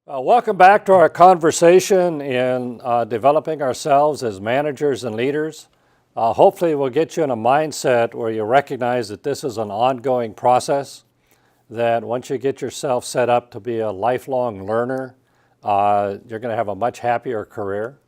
Welcome back to our conversation in developing ourselves as managers and leaders. Hopefully we'll get you in a mindset where you recognize that this is an ongoing process, that once you get yourself set up to be a lifelong learner, you're going to have a much happier career.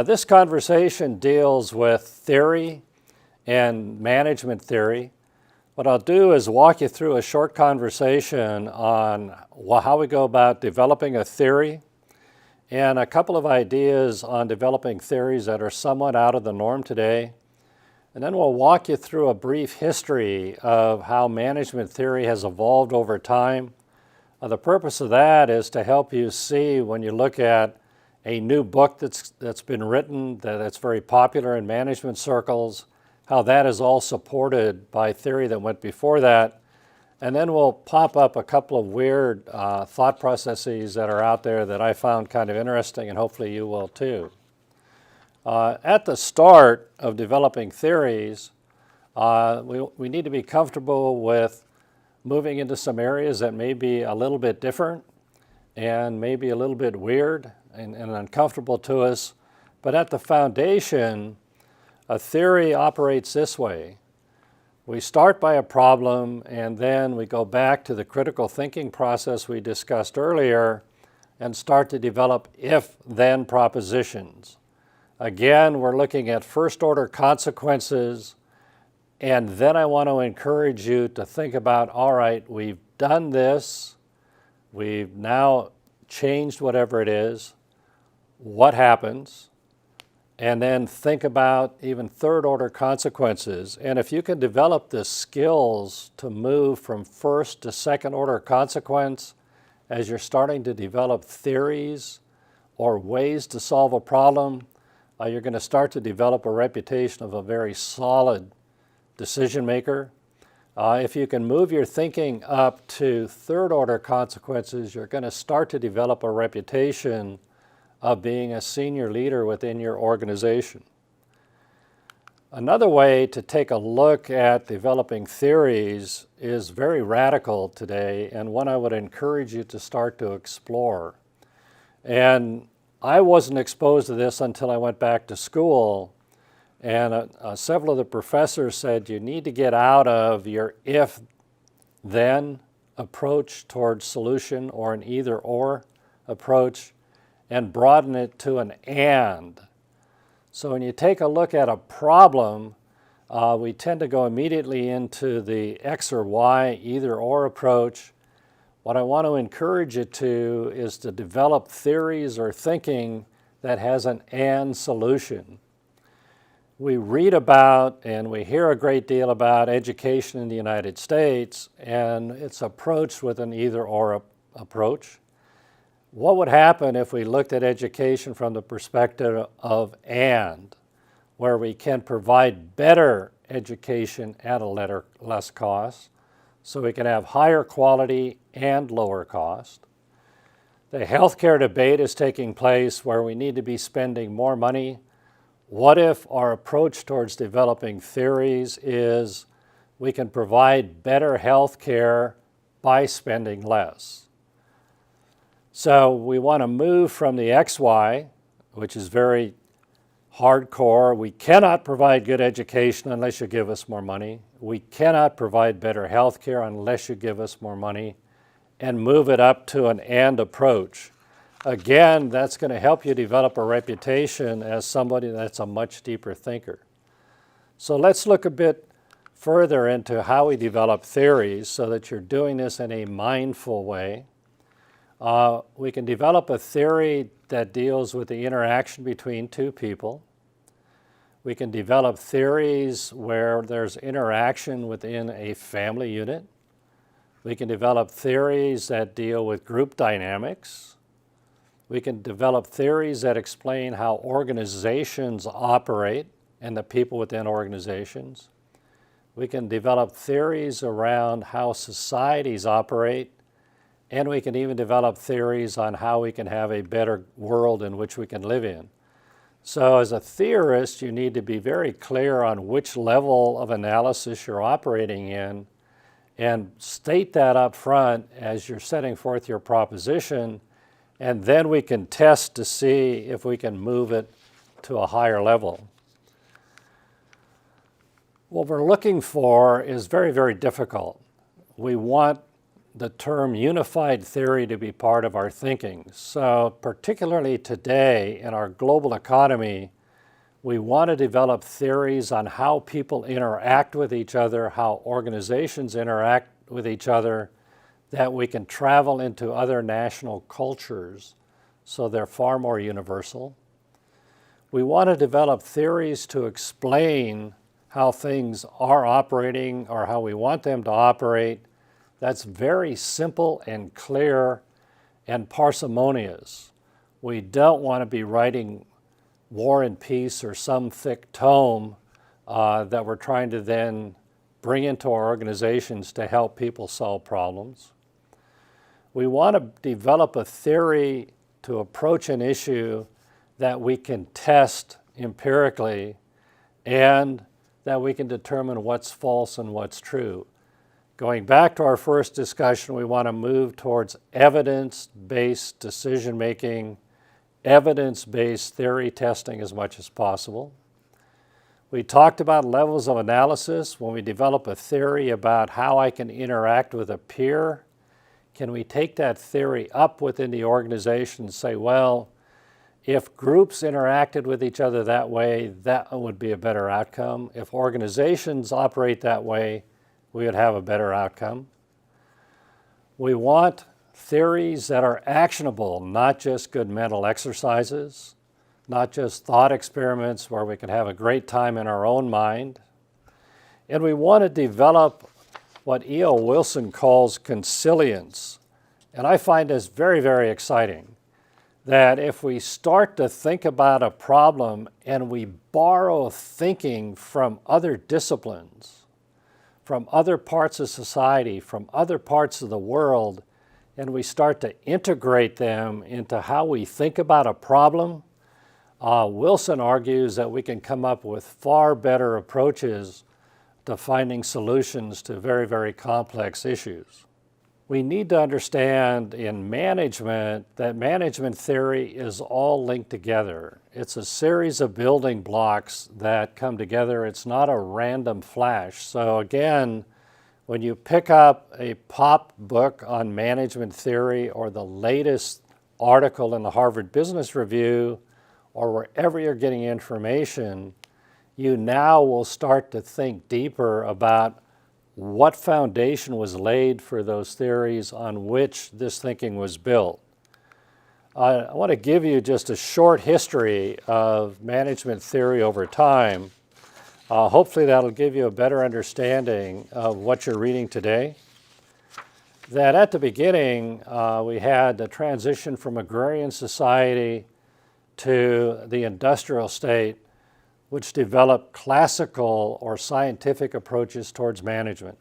This conversation deals with theory and management theory. What I'll do is walk you through a short conversation on how we go about developing a theory and a couple of ideas on developing theories that are somewhat out of the norm today. And then we'll walk you through a brief history of how management theory has evolved over time. The purpose of that is to help you see when you look at a new book that's been written, that's very popular in management circles, how that is all supported by theory that went before that. And then we'll pop up a couple of weird thought processes that are out there that I found kind of interesting, and hopefully you will too. At the start of developing theories, we need to be comfortable with moving into some areas that may be a little bit different and maybe a little bit weird and uncomfortable to us. But at the foundation, a theory operates this way. We start by a problem and then we go back to the critical thinking process we discussed earlier and start to develop if-then propositions. Again, we're looking at first-order consequences, and then I want to encourage you to think about, all right, we've done this, we've now changed whatever it is, what happens? And then think about even third-order consequences. And if you can develop the skills to move from first to second-order consequence as you're starting to develop theories or ways to solve a problem, you're going to start to develop a reputation of a very solid decision maker. If you can move your thinking up to third-order consequences, you're going to start to develop a reputation of being a senior leader within your organization. Another way to take a look at developing theories is very radical today, and one I would encourage you to start to explore. And I wasn't exposed to this until I went back to school, and several of the professors said you need to get out of your if-then approach towards solution or an either-or approach and broaden it to an and. So when you take a look at a problem, we tend to go immediately into the X or Y, either or approach. What I want to encourage you to is to develop theories or thinking that has an and solution. We read about and we hear a great deal about education in the United States, and it's approached with an either or approach. What would happen if we looked at education from the perspective of and, where we can provide better education at a less cost, so we can have higher quality and lower cost? The healthcare debate is taking place where we need to be spending more money. What if our approach towards developing theories is we can provide better healthcare by spending less? So we want to move from the XY, which is very hardcore. We cannot provide good education unless you give us more money. We cannot provide better health care unless you give us more money, and move it up to an and approach. Again, that's going to help you develop a reputation as somebody that's a much deeper thinker. So let's look a bit further into how we develop theories so that you're doing this in a mindful way. We can develop a theory that deals with the interaction between two people. We can develop theories where there's interaction within a family unit. We can develop theories that deal with group dynamics. We can develop theories that explain how organizations operate and the people within organizations. We can develop theories around how societies operate. And we can even develop theories on how we can have a better world in which we can live in. So as a theorist, you need to be very clear on which level of analysis you're operating in and state that up front as you're setting forth your proposition and then we can test to see if we can move it to a higher level. What we're looking for is very, very difficult. We want the term unified theory to be part of our thinking. So particularly today in our global economy, we want to develop theories on how people interact with each other, how organizations interact with each other, that we can travel into other national cultures, so they're far more universal. We want to develop theories to explain how things are operating or how we want them to operate. That's very simple and clear and parsimonious. We don't want to be writing War and Peace or some thick tome that we're trying to then bring into our organizations to help people solve problems. We want to develop a theory to approach an issue that we can test empirically and that we can determine what's false and what's true. Going back to our first discussion, we want to move towards evidence-based decision-making, evidence-based theory testing as much as possible. We talked about levels of analysis. When we develop a theory about how I can interact with a peer, can we take that theory up within the organization and say, well, if groups interacted with each other that way, that would be a better outcome. If organizations operate that way, we would have a better outcome. We want theories that are actionable, not just good mental exercises, not just thought experiments where we can have a great time in our own mind. And we want to develop what E.O. Wilson calls consilience. And I find this very, very exciting, that if we start to think about a problem and we borrow thinking from other disciplines, from other parts of society, from other parts of the world, and we start to integrate them into how we think about a problem, Wilson argues that we can come up with far better approaches to finding solutions to very, very complex issues. We need to understand in management that management theory is all linked together. It's a series of building blocks that come together. It's not a random flash. So again, when you pick up a pop book on management theory or the latest article in the Harvard Business Review or wherever you're getting information, you now will start to think deeper about what foundation was laid for those theories on which this thinking was built. I want to give you just a short history of management theory over time. Hopefully that'll give you a better understanding of what you're reading today. That at the beginning, we had the transition from agrarian society to the industrial state, which developed classical or scientific approaches towards management.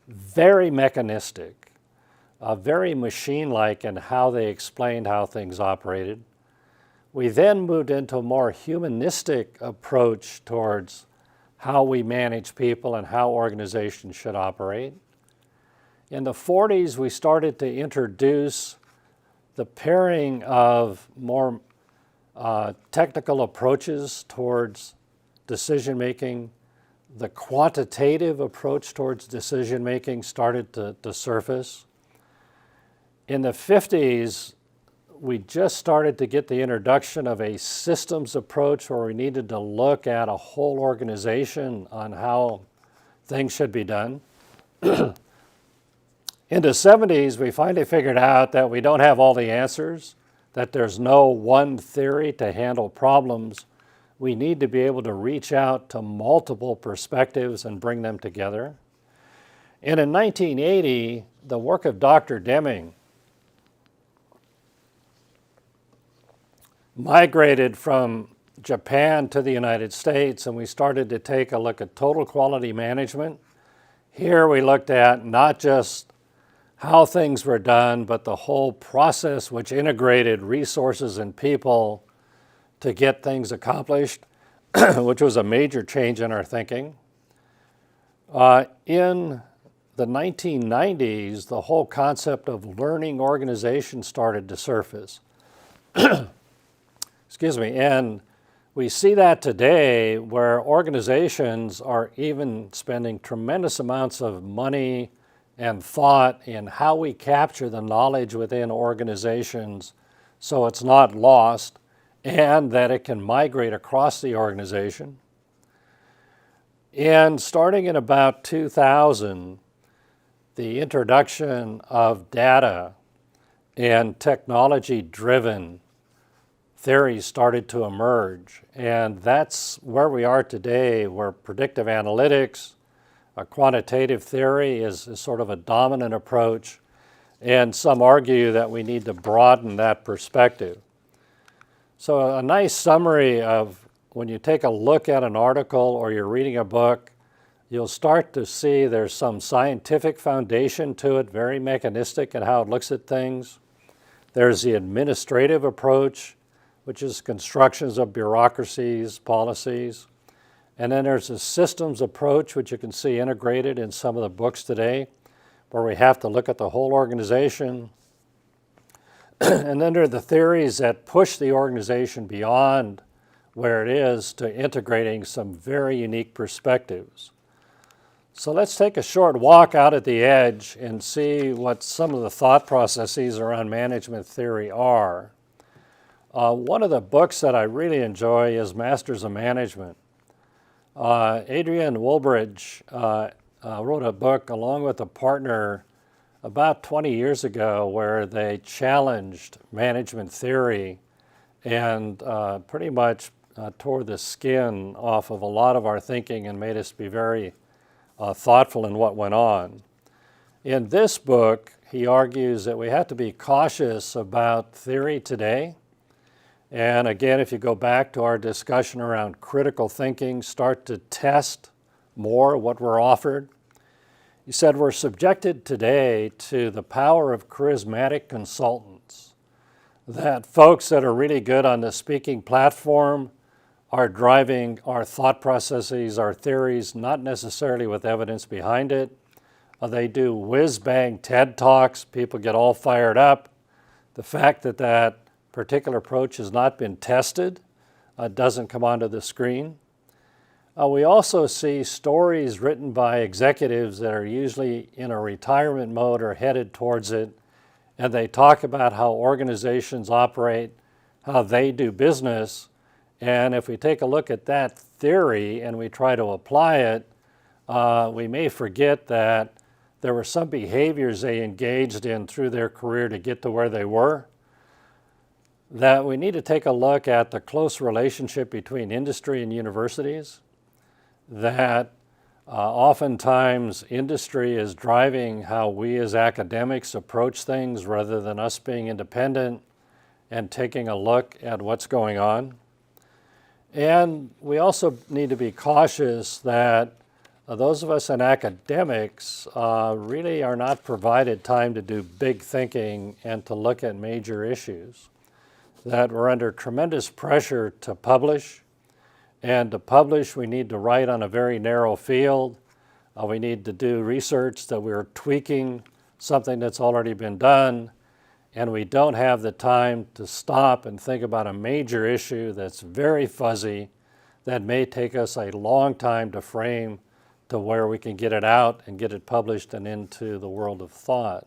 Very mechanistic, very machine-like in how they explained how things operated. We then moved into a more humanistic approach towards how we manage people and how organizations should operate. In the 40s, we started to introduce the pairing of more technical approaches towards decision-making. The quantitative approach towards decision-making started to surface. In the 50s, we just started to get the introduction of a systems approach where we needed to look at a whole organization on how things should be done. In the 70s, we finally figured out that we don't have all the answers, that there's no one theory to handle problems. We need to be able to reach out to multiple perspectives and bring them together. And in 1980, the work of Dr. Deming migrated from Japan to the United States, and we started to take a look at total quality management. Here we looked at not just how things were done, but the whole process which integrated resources and people to get things accomplished, which was a major change in our thinking. In the 1990s, the whole concept of learning organization started to surface. Excuse me. And we see that today where organizations are even spending tremendous amounts of money and thought in how we capture the knowledge within organizations so it's not lost and that it can migrate across the organization. And starting in about 2000, the introduction of data and technology-driven theories started to emerge. And that's where we are today, where predictive analytics, a quantitative theory is sort of a dominant approach. And some argue that we need to broaden that perspective. So a nice summary of when you take a look at an article or you're reading a book, you'll start to see there's some scientific foundation to it, very mechanistic in how it looks at things. There's the administrative approach, which is constructions of bureaucracies, policies. And then there's a systems approach, which you can see integrated in some of the books today, where we have to look at the whole organization. And then there are the theories that push the organization beyond where it is to integrating some very unique perspectives. So let's take a short walk out at the edge and see what some of the thought processes around management theory are. One of the books that I really enjoy is Masters of Management. Adrian Woolbridge wrote a book along with a partner about 20 years ago where they challenged management theory and pretty much tore the skin off of a lot of our thinking and made us be very thoughtful in what went on. In this book, he argues that we have to be cautious about theory today. And again, if you go back to our discussion around critical thinking, start to test more what we're offered. He said we're subjected today to the power of charismatic consultants, that folks that are really good on the speaking platform are driving our thought processes, our theories, not necessarily with evidence behind it. They do whiz-bang TED Talks. People get all fired up. The fact that that particular approach has not been tested doesn't come onto the screen. We also see stories written by executives that are usually in a retirement mode or headed towards it, and they talk about how organizations operate, how they do business. And if we take a look at that theory and we try to apply it, we may forget that there were some behaviors they engaged in through their career to get to where they were. That we need to take a look at the close relationship between industry and universities. That oftentimes industry is driving how we as academics approach things rather than us being independent and taking a look at what's going on. And we also need to be cautious that those of us in academics really are not provided time to do big thinking and to look at major issues. That we're under tremendous pressure to publish, and to publish we need to write on a very narrow field. We need to do research that we're tweaking something that's already been done, and we don't have the time to stop and think about a major issue that's very fuzzy, that may take us a long time to frame to where we can get it out and get it published and into the world of thought.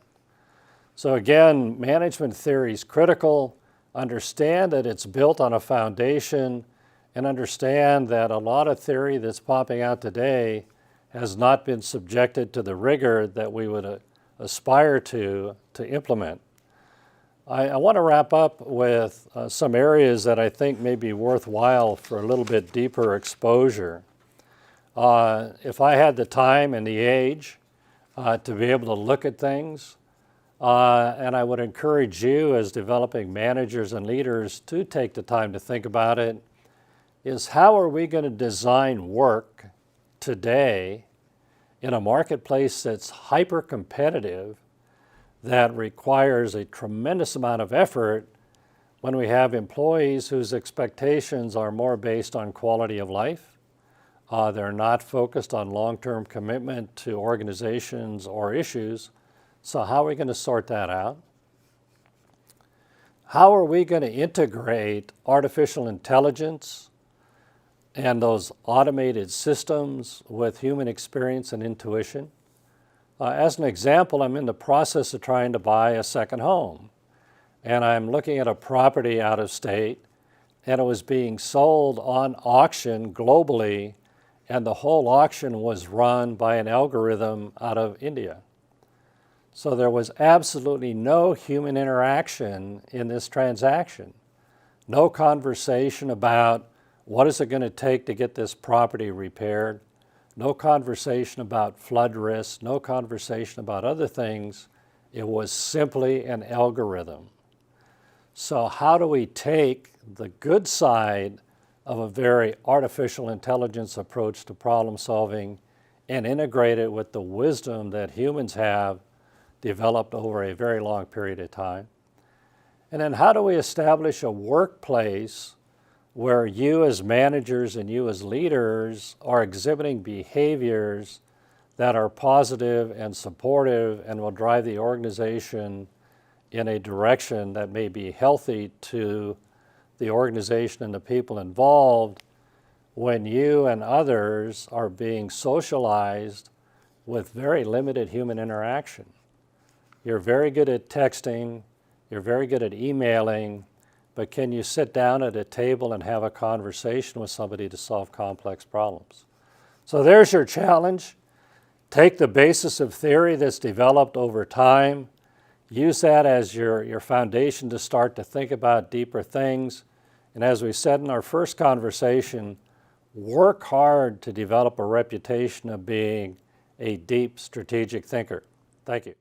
So again, management theory is critical. Understand that it's built on a foundation, and understand that a lot of theory that's popping out today has not been subjected to the rigor that we would aspire to implement. I want to wrap up with some areas that I think may be worthwhile for a little bit deeper exposure. If I had the time and the age to be able to look at things, and I would encourage you as developing managers and leaders to take the time to think about it, is how are we going to design work today in a marketplace that's hyper-competitive, that requires a tremendous amount of effort when we have employees whose expectations are more based on quality of life. They're not focused on long-term commitment to organizations or issues. So how are we going to sort that out? how are we going to integrate artificial intelligence and those automated systems with human experience and intuition? As an example, I'm in the process of trying to buy a second home, and I'm looking at a property out of state, and it was being sold on auction globally, and the whole auction was run by an algorithm out of India. So there was absolutely no human interaction in this transaction. No conversation about what is it going to take to get this property repaired. No conversation about flood risk, no conversation about other things. It was simply an algorithm. So how do we take the good side of a very artificial intelligence approach to problem solving and integrate it with the wisdom that humans have developed over a very long period of time? And then how do we establish a workplace where you as managers and you as leaders are exhibiting behaviors that are positive and supportive and will drive the organization in a direction that may be healthy to the organization and the people involved, when you and others are being socialized with very limited human interaction? You're very good at texting, you're very good at emailing, but can you sit down at a table and have a conversation with somebody to solve complex problems? So there's your challenge. Take the basis of theory that's developed over time, use that as your foundation to start to think about deeper things. And as we said in our first conversation, work hard to develop a reputation of being a deep strategic thinker. Thank you.